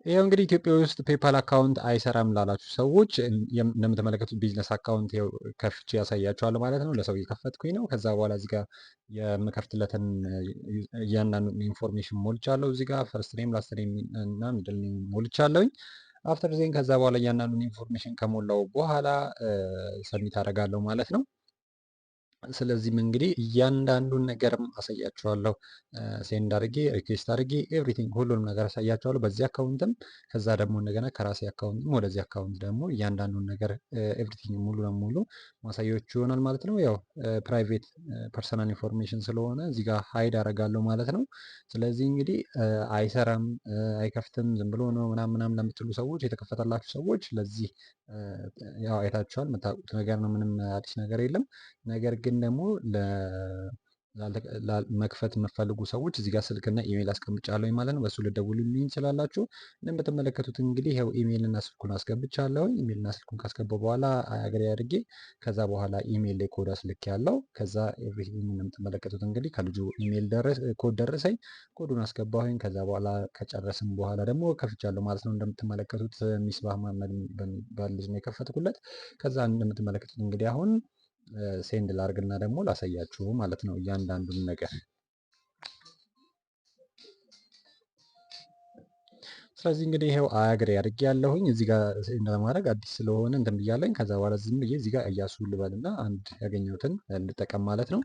ይኸው እንግዲህ ኢትዮጵያ ውስጥ ፔፓል አካውንት አይሰራም ላላችሁ ሰዎች እንደምትመለከቱት ቢዝነስ አካውንት ይኸው ከፍቼ ያሳያችኋለሁ ማለት ነው። ለሰው እየከፈትኩኝ ነው። ከዛ በኋላ እዚህ ጋር የምከፍትለትን እያንዳንዱን ኢንፎርሜሽን ሞልቻለሁ። እዚህ ጋር ፈርስት ኔም፣ ላስት ኔም እና ሚድል ኔም ሞልቻለሁኝ። አፍተር ዜን ከዛ በኋላ እያንዳንዱን ኢንፎርሜሽን ከሞላው በኋላ ሰሚት አደርጋለሁ ማለት ነው። ስለዚህም እንግዲህ እያንዳንዱን ነገርም አሳያችኋለሁ። ሴንድ አድርጌ ሪኩዌስት አድርጌ ኤቭሪቲንግ ሁሉንም ነገር አሳያችኋለሁ በዚህ አካውንትም። ከዛ ደግሞ እንደገና ከራሴ አካውንትም ወደዚህ አካውንት ደግሞ እያንዳንዱን ነገር ኤቭሪቲንግ ሙሉ ለሙሉ ማሳያችሁ ይሆናል ማለት ነው። ያው ፕራይቬት ፐርሰናል ኢንፎርሜሽን ስለሆነ እዚህ ጋር ሀይድ አደርጋለሁ ማለት ነው። ስለዚህ እንግዲህ አይሰራም፣ አይከፍትም፣ ዝም ብሎ ነው ምናምን ለምትሉ ሰዎች፣ የተከፈተላችሁ ሰዎች ለዚህ ያው አይታችኋል፣ የምታውቁት ነገር ነው። ምንም አዲስ ነገር የለም። ነገር ግን ደግሞ መክፈት የምትፈልጉ ሰዎች እዚህ ጋር ስልክና ኢሜይል አስቀምጫለሁ ማለት ነው። በሱ ልደውሉልኝ ትችላላችሁ። እንደምትመለከቱት እንግዲህ ይኸው ኢሜይልና ስልኩን አስገብቻለሁ። ኢሜይልና ስልኩን ካስገባው በኋላ አግሪ አድርጌ ከዛ በኋላ ኢሜይል ላይ ኮድ አስልኬያለሁ። ከዛ ኤቭሪቲንግ እንደምትመለከቱት እንግዲህ ከልጁ ኢሜይል ኮድ ደረሰኝ። ኮዱን አስገባሁኝ። ከዛ በኋላ ከጨረስም በኋላ ደግሞ ከፍቻለሁ ማለት ነው። እንደምትመለከቱት ሚስባህ መሀመድ በሚባል ልጅ ነው የከፈትኩለት። ከዛ እንደምትመለከቱት እንግዲህ አሁን ሴንድ ላርግና ደግሞ ላሳያችሁ ማለት ነው እያንዳንዱን ነገር። ስለዚህ እንግዲህ ይሄው አግሪ አድርጌ ያለሁኝ እዚህ ጋር ሴንድ ለማድረግ አዲስ ስለሆነ እንትን ብያለኝ። ከዛ በኋላ ዝም ብዬ እዚህ ጋር እያሱ ልበልና አንድ ያገኘሁትን እንጠቀም ማለት ነው።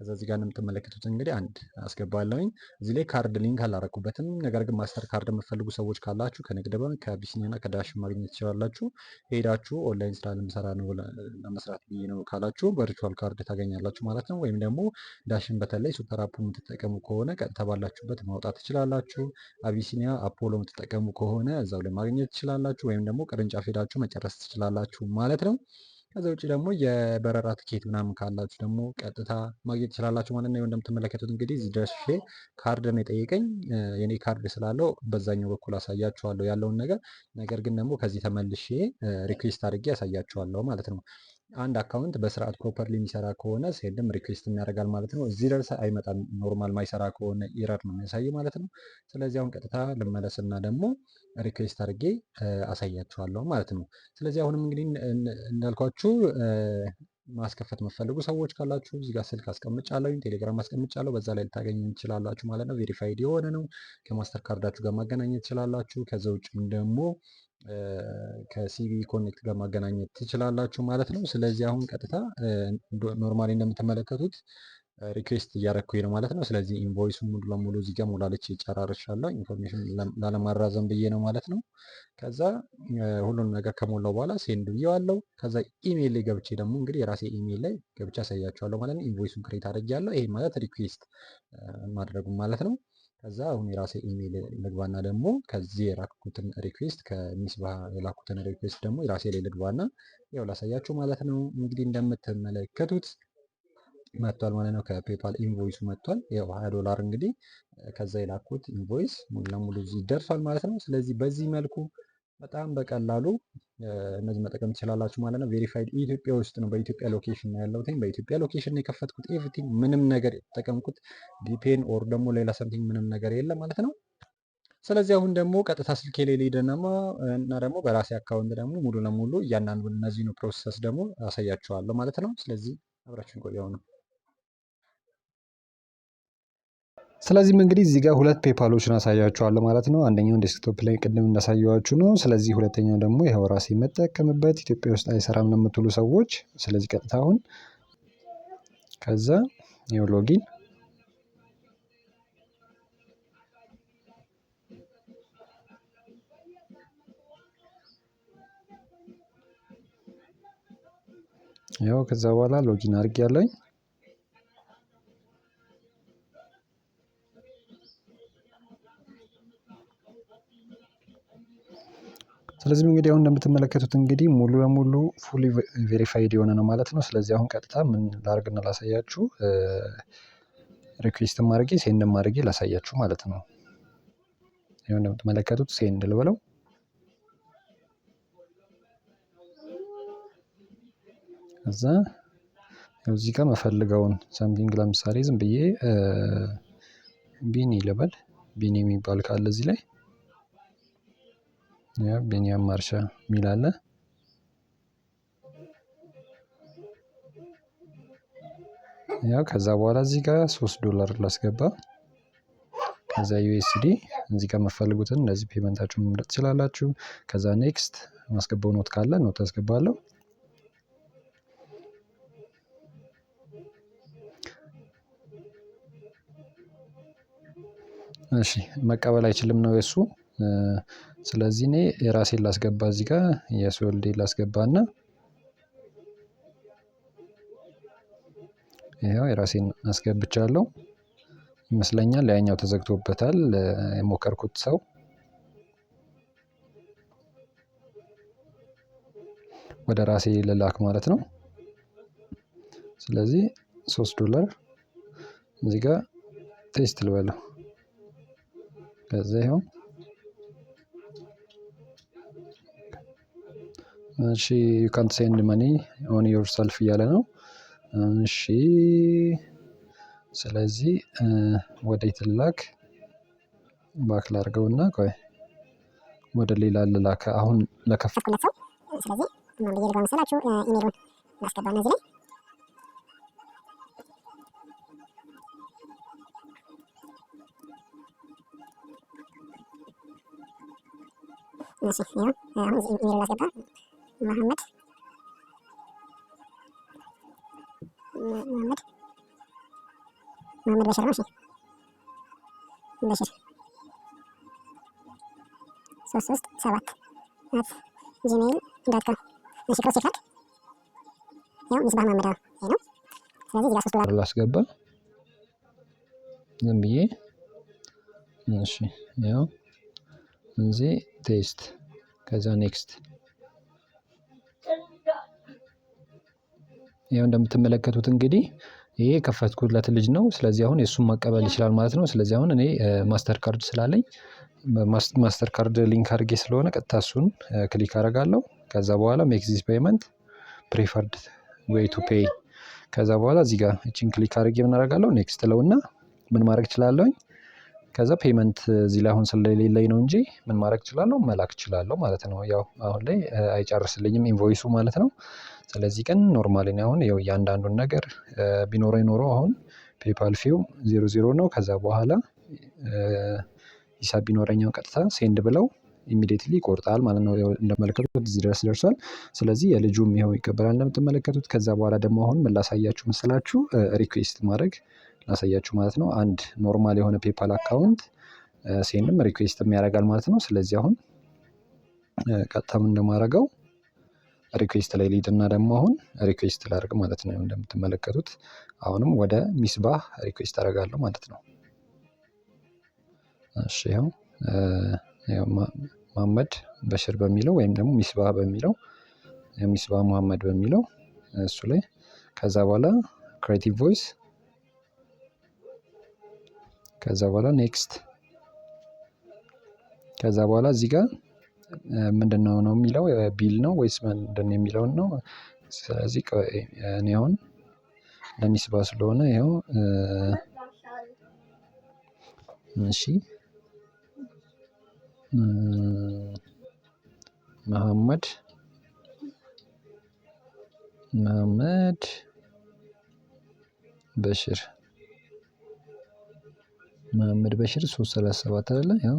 ከዛ እዚህ ጋር እንደምትመለከቱት እንግዲህ አንድ አስገባለሁኝ። እዚህ ላይ ካርድ ሊንክ አላረኩበትም። ነገር ግን ማስተር ካርድ የምትፈልጉ ሰዎች ካላችሁ ከንግድ ባንክ፣ ከአቢሲኒያ እና ከዳሽን ማግኘት ትችላላችሁ። ሄዳችሁ ኦንላይን ስራ ለምሰራ ነው ለመስራት ብዬ ነው ካላችሁ ቨርቹዋል ካርድ ታገኛላችሁ ማለት ነው። ወይም ደግሞ ዳሽን በተለይ ሱፐር አፑ የምትጠቀሙ ከሆነ ቀጥታ ባላችሁበት ማውጣት ትችላላችሁ። አቢሲኒያ አፖሎ የምትጠቀሙ ከሆነ እዛው ላይ ማግኘት ትችላላችሁ። ወይም ደግሞ ቅርንጫፍ ሄዳችሁ መጨረስ ትችላላችሁ ማለት ነው። ከዛ ውጭ ደግሞ የበረራ ትኬት ምናምን ካላችሁ ደግሞ ቀጥታ ማግኘት ትችላላችሁ ማለት ነው። እንደምትመለከቱት እንግዲህ እዚህ ደርሼ ካርድ ነው የጠየቀኝ። የኔ ካርድ ስላለው በዛኛው በኩል አሳያችኋለሁ ያለውን ነገር። ነገር ግን ደግሞ ከዚህ ተመልሼ ሪኩዌስት አድርጌ ያሳያችኋለሁ ማለት ነው። አንድ አካውንት በስርዓት ፕሮፐርሊ የሚሰራ ከሆነ ሴንድም ሪኩዌስት ያደርጋል ማለት ነው። እዚህ ደርሰ አይመጣም። ኖርማል ማይሰራ ከሆነ ኢረር ነው የሚያሳይ ማለት ነው። ስለዚህ አሁን ቀጥታ ልመለስና ደግሞ ሪኩዌስት አድርጌ አሳያችኋለሁ ማለት ነው። ስለዚህ አሁንም እንግዲህ እንዳልኳችሁ ማስከፈት የምትፈልጉ ሰዎች ካላችሁ እዚህ ጋር ስልክ አስቀምጫለሁ፣ ቴሌግራም አስቀምጫለሁ። በዛ ላይ ልታገኙ ትችላላችሁ ማለት ነው። ቬሪፋይድ የሆነ ነው። ከማስተር ካርዳችሁ ጋር ማገናኘት ትችላላችሁ። ከዛ ውጭም ደግሞ ከሲቪ ኮኔክት ጋር ማገናኘት ትችላላችሁ ማለት ነው። ስለዚህ አሁን ቀጥታ ኖርማሊ እንደምትመለከቱት ሪኩዌስት እያረኩኝ ነው ማለት ነው። ስለዚህ ኢንቮይሱ ሙሉ ለሙሉ እዚህ ጋር ሞላልቼ ጨራርሻለሁ። ኢንፎርሜሽን ላለማራዘም ብዬ ነው ማለት ነው። ከዛ ሁሉንም ነገር ከሞላው በኋላ ሴንድ ብዬዋለሁ። ከዛ ኢሜይል ላይ ገብቼ ደግሞ እንግዲህ የራሴ ኢሜይል ላይ ገብቼ አሳያቸዋለሁ ማለት ነው። ኢንቮይሱን ክሬት አድርጌያለሁ። ይሄ ማለት ሪኩዌስት ማድረጉ ማለት ነው። ከዛ አሁን የራሴ ኢሜይል ልግባና ደግሞ ከዚህ የላኩትን ሪኩዌስት ከሚስባህ የላኩትን ሪኩዌስት ደግሞ የራሴ ላይ ልግባና ያው ላሳያችሁ ማለት ነው። እንግዲህ እንደምትመለከቱት መጥቷል ማለት ነው። ከፔፓል ኢንቮይሱ መጥቷል። ያው $20 እንግዲህ ከዛ የላኩት ኢንቮይስ ሙሉ ለሙሉ እዚህ ደርሷል ማለት ነው። ስለዚህ በዚህ መልኩ በጣም በቀላሉ እነዚህ መጠቀም ትችላላችሁ ማለት ነው። ቬሪፋይድ ኢትዮጵያ ውስጥ ነው፣ በኢትዮጵያ ሎኬሽን ነው ያለሁት። በኢትዮጵያ ሎኬሽን ነው የከፈትኩት። ኤቭሪቲንግ ምንም ነገር የተጠቀምኩት ቪፒኤን ኦር ደግሞ ሌላ ሰምቲንግ ምንም ነገር የለም ማለት ነው። ስለዚህ አሁን ደግሞ ቀጥታ ስልኬ ላይ ልሂድና እና ደግሞ በራሴ አካውንት ደግሞ ሙሉ ለሙሉ እያንዳንዱ እነዚህ ነው ፕሮሰስ ደግሞ አሳያችኋለሁ ማለት ነው። ስለዚህ አብራችን ቆዩ ነው። ስለዚህም እንግዲህ እዚህ ጋር ሁለት ፔፓሎችን አሳያችኋለሁ ማለት ነው። አንደኛው ዴስክቶፕ ላይ ቅድም እንዳሳየዋችሁ ነው። ስለዚህ ሁለተኛው ደግሞ ይኸው ራሴ የምጠቀምበት ኢትዮጵያ ውስጥ አይሰራም ነው የምትሉ ሰዎች፣ ስለዚህ ቀጥታ አሁን ከዛ ይኸው ሎጊን ያው ከዛ በኋላ ሎጊን አድርጌያለሁኝ። ስለዚህ እንግዲህ አሁን እንደምትመለከቱት እንግዲህ ሙሉ ለሙሉ ፉሊ ቬሪፋይድ የሆነ ነው ማለት ነው። ስለዚህ አሁን ቀጥታ ምን ላድርግና ላሳያችሁ፣ ሪኩዌስትም አድርጌ ሴንድም አድርጌ ላሳያችሁ ማለት ነው። ይኸው እንደምትመለከቱት ሴንድ ልበለው። ከዛ እዚህ ጋር መፈልገውን ሰምቲንግ ለምሳሌ ዝም ብዬ ቢኒ ልበል። ቢኒ የሚባል ካለ እዚህ ላይ ቢኒያም ማርሻ የሚል አለ። ያው ከዛ በኋላ እዚህ ጋር $3 ላስገባ። ከዛ ዩኤስዲ እዚህ ጋር የምትፈልጉትን እንደዚህ ፔመንታችሁን መምረጥ ትችላላችሁ። ከዛ ኔክስት ማስገባው ኖት ካለ ኖት አስገባለሁ። እሺ መቀበል አይችልም ነው የሱ። ስለዚህ እኔ የራሴን ላስገባ እዚህ ጋር የሶልዴን ላስገባና ይሄው የራሴን አስገብቻለሁ ይመስለኛል። ያኛው ተዘግቶበታል የሞከርኩት ሰው። ወደ ራሴ ልላክ ማለት ነው። ስለዚህ $3 እዚህ ጋር ቴስት ልበለው። ከዛ ይኸው እሺ you can't send money on yourself እያለ ነው። እሺ ስለዚህ ወዴት ልላክ? ባክ ላድርገውና ቆይ ወደ ሌላ ልላክ። አሁን ለከፈትኩለት ሰው ስለዚህ ምን ብዬ ልገባ መሰላችሁ? ኢሜሉን ላስገባና እዚህ ላይ እሺ ይኸው አሁን እዚህ ኢሜል ላስገባ። መሐመድ በሽር ነው። እሺ በሽር 337@gmail.com። እሺ ክሮስ ቼክ ያው ሚስባህ መሐመድ ነው። ስለዚህ እዚህ ጋር $3 ላስገባ ዝም ብዬ። እሺ ያው እዚህ ቴስት ከዛ ኔክስት። ያው እንደምትመለከቱት እንግዲህ ይሄ የከፈትኩለት ልጅ ነው። ስለዚህ አሁን የእሱን መቀበል ይችላል ማለት ነው። ስለዚህ አሁን እኔ ማስተር ካርድ ስላለኝ ማስተር ካርድ ሊንክ አድርጌ ስለሆነ ቀጥታ እሱን ክሊክ አደርጋለሁ። ከዛ በኋላ ሜክ ዚስ ፔመንት ፕሪፈርድ ዌይ ቱ ፔይ። ከዛ በኋላ እዚህ ጋር እቺን ክሊክ አድርጌ ምን አደርጋለሁ? ኔክስት ለውና ምን ማድረግ እችላለሁኝ? ከዛ ፔመንት እዚህ ላይ አሁን ስለሌለኝ ነው እንጂ ምን ማድረግ እችላለሁ? መላክ እችላለሁ ማለት ነው። ያው አሁን ላይ አይጨርስልኝም ኢንቮይሱ ማለት ነው። ስለዚህ ግን ኖርማሊ አሁን ያው እያንዳንዱን ነገር ቢኖረኝ ኖሮ አሁን ፔፓል ፊው 00 ነው። ከዛ በኋላ ሂሳብ ቢኖረኛው ቀጥታ ሴንድ ብለው ኢሚዲየትሊ ይቆርጣል ማለት ነው። እንደምትመለከቱት እዚህ ድረስ ደርሷል። ስለዚህ የልጁም ይኸው ይቀበላል እንደምትመለከቱት። ከዛ በኋላ ደግሞ አሁን ምን ላሳያችሁ መሰላችሁ? ሪኩዌስት ማድረግ ላሳያችሁ ማለት ነው። አንድ ኖርማል የሆነ ፔፓል አካውንት ሴንድም ሪኩዌስትም ያደርጋል ማለት ነው። ስለዚህ አሁን ቀጥታ ምን እንደማደርገው ሪኩዌስት ላይ ሊድና ደግሞ አሁን ሪኩዌስት ላድርግ ማለት ነው። እንደምትመለከቱት አሁንም ወደ ሚስባህ ሪኩዌስት አደርጋለሁ ማለት ነው። እሺ ይኸው መሐመድ በሽር በሚለው ወይም ደግሞ ሚስባህ በሚለው ሚስባህ መሐመድ በሚለው እሱ ላይ ከዛ በኋላ ክሬቲቭ ቮይስ ከዛ በኋላ ኔክስት ከዛ በኋላ እዚህ ጋር ምንድነው ነው የሚለው ቢል ነው ወይስ ምንድነው የሚለውን ነው። ስለዚህ እኔ አሁን ለሚስባህ ስለሆነ ይኸው እሺ መሐመድ በሽር 337 አይደለ? ያው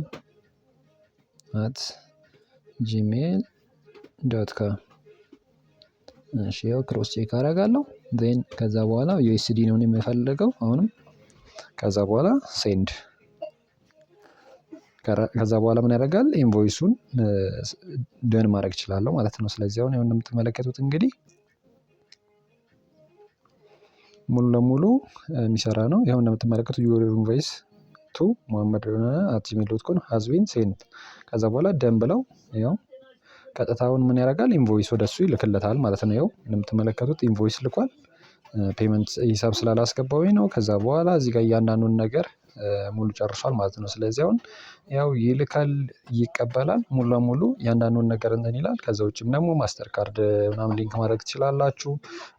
@gmail.com። እሺ ያው ክሮስ ቼክ አደርጋለሁ። ዜን ከዛ በኋላ ዩኤስዲ ነው የምፈልገው አሁንም። ከዛ በኋላ ሴንድ ከዛ በኋላ ምን ያደርጋል? ኢንቮይሱን ደን ማድረግ እችላለሁ ማለት ነው። ስለዚህ አሁን እንደምትመለከቱት እንግዲህ ሙሉ ለሙሉ የሚሰራ ነው። ይኸው እንደምትመለከቱት ዩር ኢንቮይስ ቱ muhammad@gmail.com has been sent። ከዛ በኋላ ደን ብለው ይኸው ቀጥታውን ምን ያደርጋል? ኢንቮይስ ወደሱ ይልክለታል ማለት ነው። ይኸው እንደምትመለከቱት ኢንቮይስ ልኳል። ፔመንት ሂሳብ ስላላስገባሁኝ ነው። ከዛ በኋላ እዚህ ጋር እያንዳንዱን ነገር ሙሉ ጨርሷል ማለት ነው። ስለዚህ አሁን ያው ይልካል ይቀበላል ሙሉ ለሙሉ እያንዳንዱን ነገር እንትን ይላል። ከዛ ውጭም ደግሞ ማስተር ካርድ ምናምን ሊንክ ማድረግ ትችላላችሁ።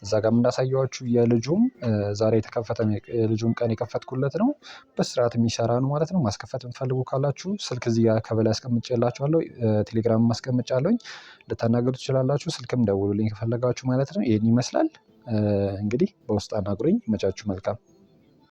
እዛ ጋርም እንዳሳየኋችሁ የልጁም ዛሬ የተከፈተ የልጁን ቀን የከፈትኩለት ነው። በስርዓት የሚሰራ ነው ማለት ነው። ማስከፈት የምትፈልጉ ካላችሁ ስልክ እዚህ ጋር ከበላይ አስቀምጬላችኋለሁ። ቴሌግራምም አስቀምጫለሁኝ ልታናገሩ ትችላላችሁ። ስልክም ደውሉልኝ ከፈለጋችሁ ማለት ነው። ይሄን ይመስላል። እንግዲህ በውስጥ አናግሩኝ። ይመቻችሁ። መልካም